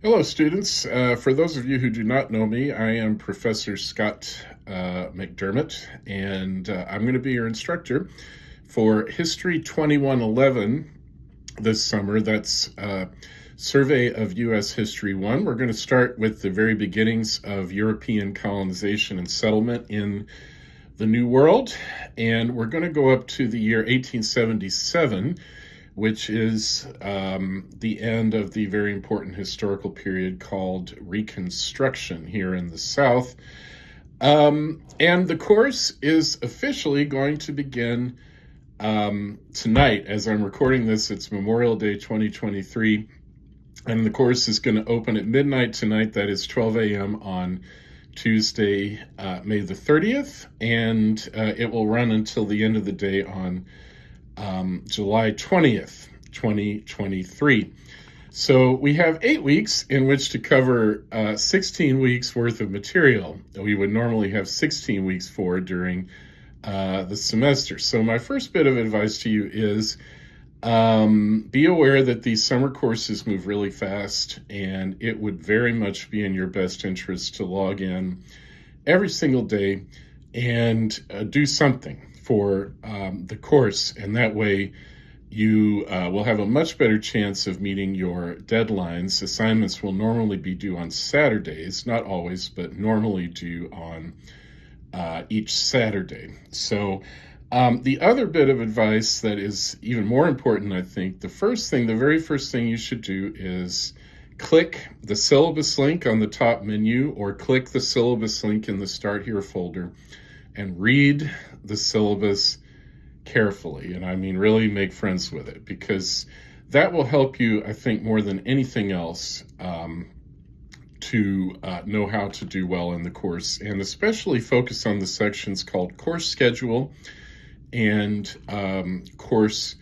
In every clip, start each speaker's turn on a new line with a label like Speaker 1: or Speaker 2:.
Speaker 1: Hello, students. For those of you who do not know me, I am Professor Scott McDermott, and I'm going to be your instructor for History 2111 this summer. That's Survey of U.S. History 1. We're going to start with the very beginnings of European colonization and settlement in the New World, and we're going to go up to the year 1877, which is the end of the very important historical period called Reconstruction here in the South. And the course is officially going to begin tonight. As I'm recording this, it's Memorial Day 2023, and the course is going to open at midnight tonight. That is 12 a.m. on Tuesday, May the 30th, and it will run until the end of the day on July 20th, 2023. So we have 8 weeks in which to cover 16 weeks worth of material that we would normally have 16 weeks for during the semester. So my first bit of advice to you is be aware that these summer courses move really fast, and it would very much be in your best interest to log in every single day and do something for the course, and that way you will have a much better chance of meeting your deadlines. Assignments will normally be due on Saturdays, not always, but normally due on each Saturday. So the other bit of advice that is even more important, I think, the very first thing you should do is click the syllabus link on the top menu, or click the syllabus link in the Start Here folder, and read the syllabus carefully. And I mean, really make friends with it, because that will help you, I think, more than anything else, to know how to do well in the course, and especially focus on the sections called course schedule and course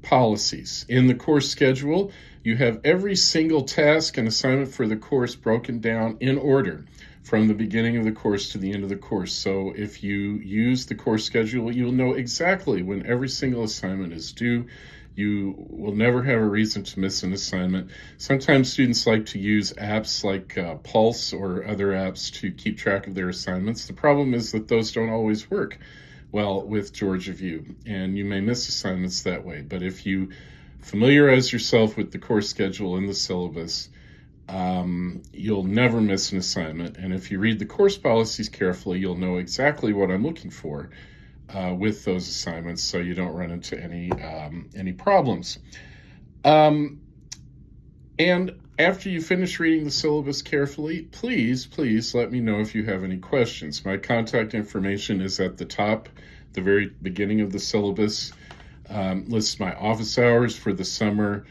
Speaker 1: policies. In the course schedule, you have every single task and assignment for the course broken down in order from the beginning of the course to the end of the course. So if you use the course schedule, you'll know exactly when every single assignment is due. You will never have a reason to miss an assignment. Sometimes students like to use apps like Pulse or other apps to keep track of their assignments. The problem is that those don't always work well with Georgia View, and you may miss assignments that way. But if you familiarize yourself with the course schedule and the syllabus, you'll never miss an assignment. And if you read the course policies carefully, you'll know exactly what I'm looking for with those assignments, so you don't run into any problems. And after you finish reading the syllabus carefully, please let me know if you have any questions. My contact information is at the top, the very beginning of the syllabus. Lists my office hours for the summer,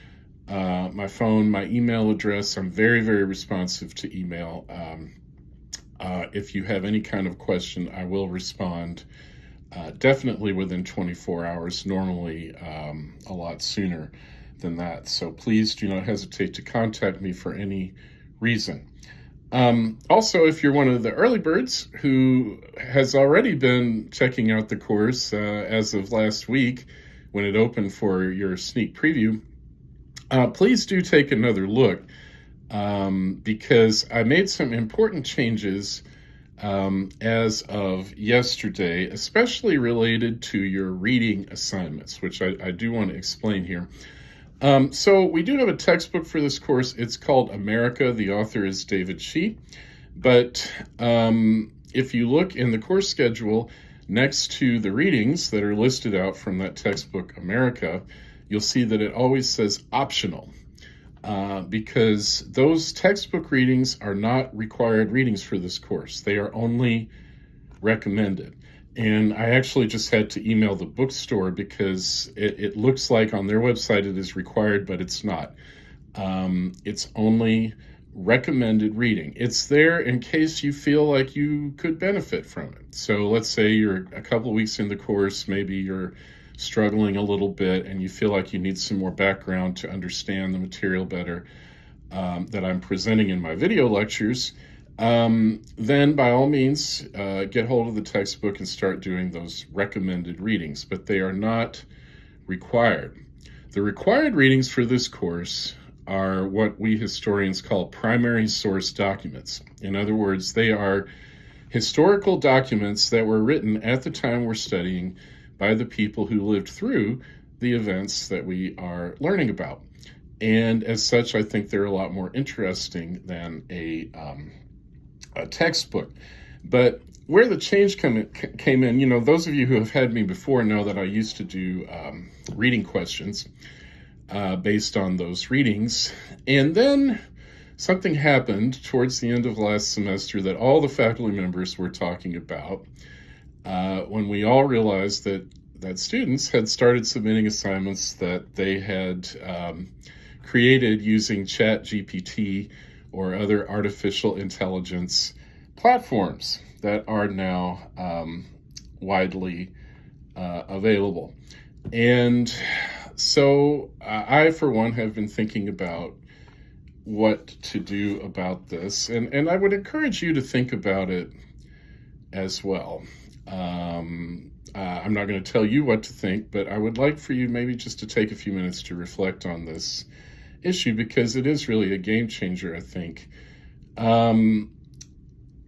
Speaker 1: my phone, my email address. I'm very, very responsive to email. If you have any kind of question, I will respond definitely within 24 hours, normally a lot sooner than that. So please do not hesitate to contact me for any reason. Also, if you're one of the early birds who has already been checking out the course as of last week when it opened for your sneak preview, please do take another look, because I made some important changes as of yesterday, especially related to your reading assignments, which I do want to explain here. So we do have a textbook for this course. It's called America. The author is David Shee. But if you look in the course schedule next to the readings that are listed out from that textbook, America, you'll see that it always says optional, because those textbook readings are not required readings for this course. They are only recommended. And I actually just had to email the bookstore, because it looks like on their website it is required, but it's not. It's only recommended reading. It's there in case you feel like you could benefit from it. So let's say you're a couple of weeks in the course, maybe you're struggling a little bit and you feel like you need some more background to understand the material better that I'm presenting in my video lectures. Then by all means, get hold of the textbook and start doing those recommended readings, but they are not required. The required readings for this course are what we historians call primary source documents. In other words, they are historical documents that were written at the time we're studying by the people who lived through the events that we are learning about. And as such, I think they're a lot more interesting than a textbook. But where the change came in, those of you who have had me before know that I used to do reading questions based on those readings. And then something happened towards the end of last semester that all the faculty members were talking about when we all realized that students had started submitting assignments that they had created using ChatGPT or other artificial intelligence platforms that are now widely available. And so I, for one, have been thinking about what to do about this. And I would encourage you to think about it as well. I'm not going to tell you what to think, but I would like for you maybe just to take a few minutes to reflect on this issue, because it is really a game changer, I think.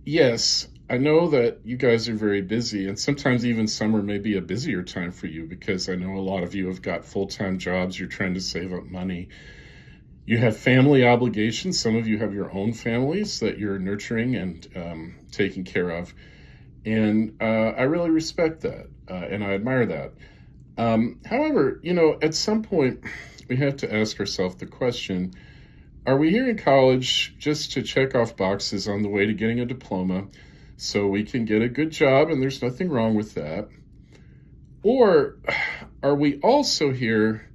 Speaker 1: Yes, I know that you guys are very busy, and sometimes even summer may be a busier time for you, because I know a lot of you have got full-time jobs, you're trying to save up money. You have family obligations. Some of you have your own families that you're nurturing and taking care of. And I really respect that, and I admire that. However, at some point, we have to ask ourselves the question, are we here in college just to check off boxes on the way to getting a diploma so we can get a good job, and there's nothing wrong with that? Or are we also here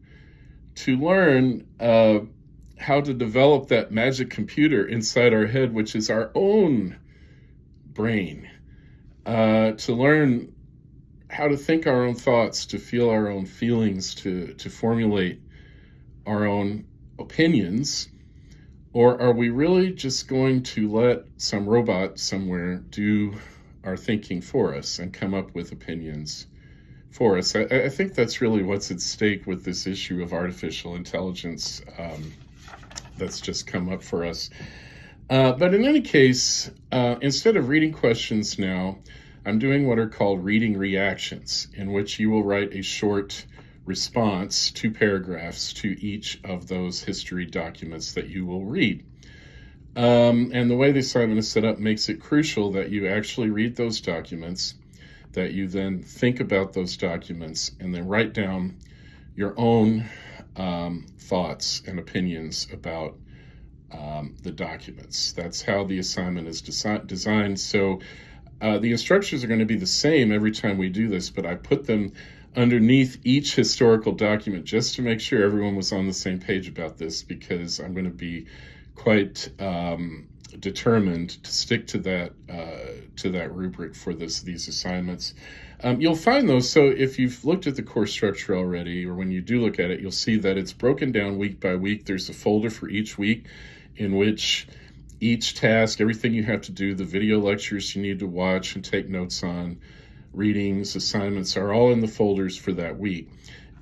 Speaker 1: to learn how to develop that magic computer inside our head, which is our own brain, to learn how to think our own thoughts, to feel our own feelings, to formulate our own opinions? Or are we really just going to let some robot somewhere do our thinking for us and come up with opinions for us? I think that's really what's at stake with this issue of artificial intelligence that's just come up for us. But in any case, instead of reading questions now, I'm doing what are called reading reactions, in which you will write a short response, 2 paragraphs, to each of those history documents that you will read. And the way the assignment is set up makes it crucial that you actually read those documents, that you then think about those documents, and then write down your own thoughts and opinions about the documents. That's how the assignment is designed. So the instructions are going to be the same every time we do this, but I put them underneath each historical document just to make sure everyone was on the same page about this, because I'm going to be quite determined to stick to that rubric for these assignments. You'll find those, so if you've looked at the course structure already, or when you do look at it, you'll see that it's broken down week by week. There's a folder for each week in which each task, everything you have to do, the video lectures you need to watch and take notes on, readings, assignments, are all in the folders for that week.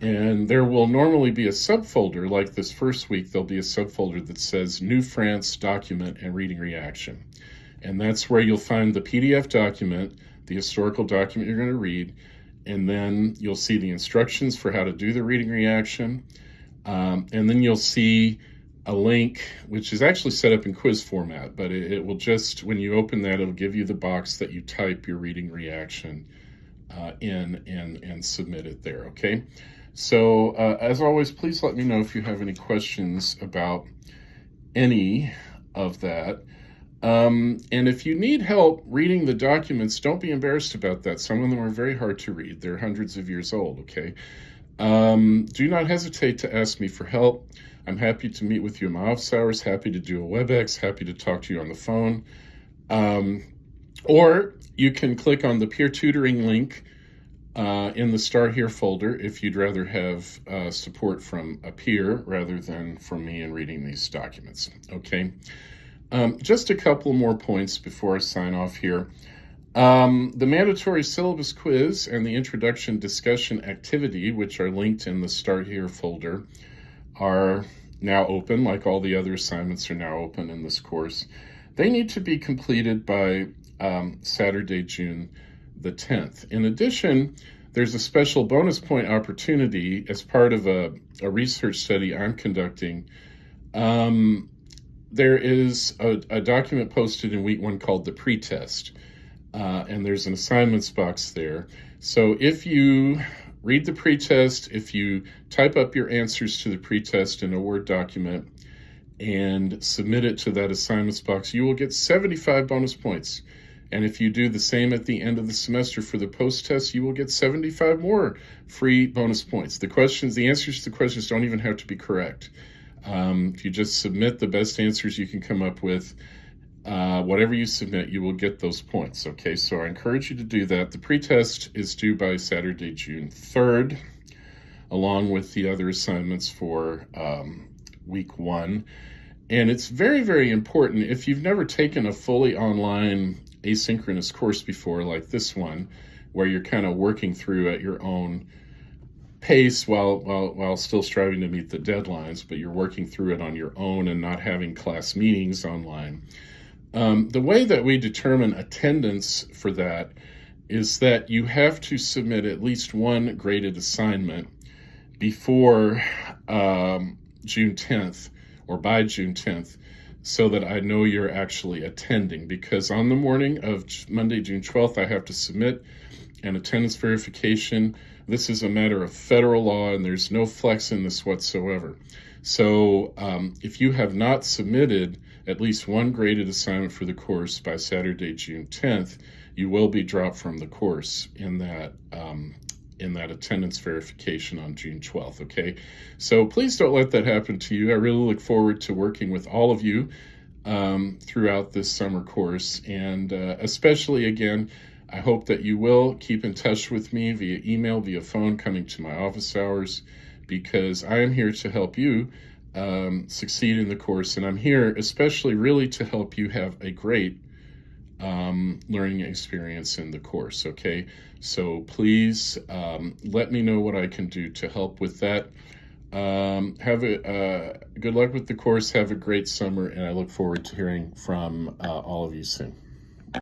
Speaker 1: And there will normally be a subfolder, like this first week, there'll be a subfolder that says New France document and reading reaction. And that's where you'll find the PDF document, the historical document you're going to read, and then you'll see the instructions for how to do the reading reaction. And then you'll see a link, which is actually set up in quiz format, but it will just, when you open that, it'll give you the box that you type your reading reaction in and submit it there, okay? So as always, please let me know if you have any questions about any of that. And if you need help reading the documents, don't be embarrassed about that. Some of them are very hard to read. They're hundreds of years old, okay? Do not hesitate to ask me for help. I'm happy to meet with you in my office hours, happy to do a WebEx, happy to talk to you on the phone. Or you can click on the peer tutoring link in the Start Here folder if you'd rather have support from a peer rather than from me in reading these documents, okay? Just a couple more points before I sign off here. The mandatory syllabus quiz and the introduction discussion activity, which are linked in the Start Here folder, are now open, like all the other assignments are now open in this course, they need to be completed by Saturday, June the 10th. In addition, there's a special bonus point opportunity as part of a research study I'm conducting. There is a document posted in week 1 called the pretest, and there's an assignments box there. So if you read the pretest, if you type up your answers to the pretest in a Word document and submit it to that assignments box, you will get 75 bonus points. And if you do the same at the end of the semester for the post-test, you will get 75 more free bonus points. The answers to the questions don't even have to be correct. If you just submit the best answers you can come up with, whatever you submit, you will get those points. Okay, so I encourage you to do that. The pretest is due by Saturday, June 3rd, along with the other assignments for week 1. And it's very, very important. If you've never taken a fully online asynchronous course before, like this one, where you're kind of working through at your own pace while still striving to meet the deadlines, but you're working through it on your own and not having class meetings online. The way that we determine attendance for that is that you have to submit at least one graded assignment before June 10th or by June 10th, so that I know you're actually attending. Because on the morning of Monday, June 12th, I have to submit an attendance verification. This is a matter of federal law, and there's no flex in this whatsoever. So if you have not submitted at least one graded assignment for the course by Saturday, June 10th, you will be dropped from the course in that attendance verification on June 12th, okay? So please don't let that happen to you. I really look forward to working with all of you throughout this summer course, and especially, again, I hope that you will keep in touch with me via email, via phone, coming to my office hours, because I am here to help you succeed in the course, and I'm here especially really to help you have a great learning experience in the course, okay? So please let me know what I can do to help with that. Good luck with the course. Have a great summer, and I look forward to hearing from all of you soon.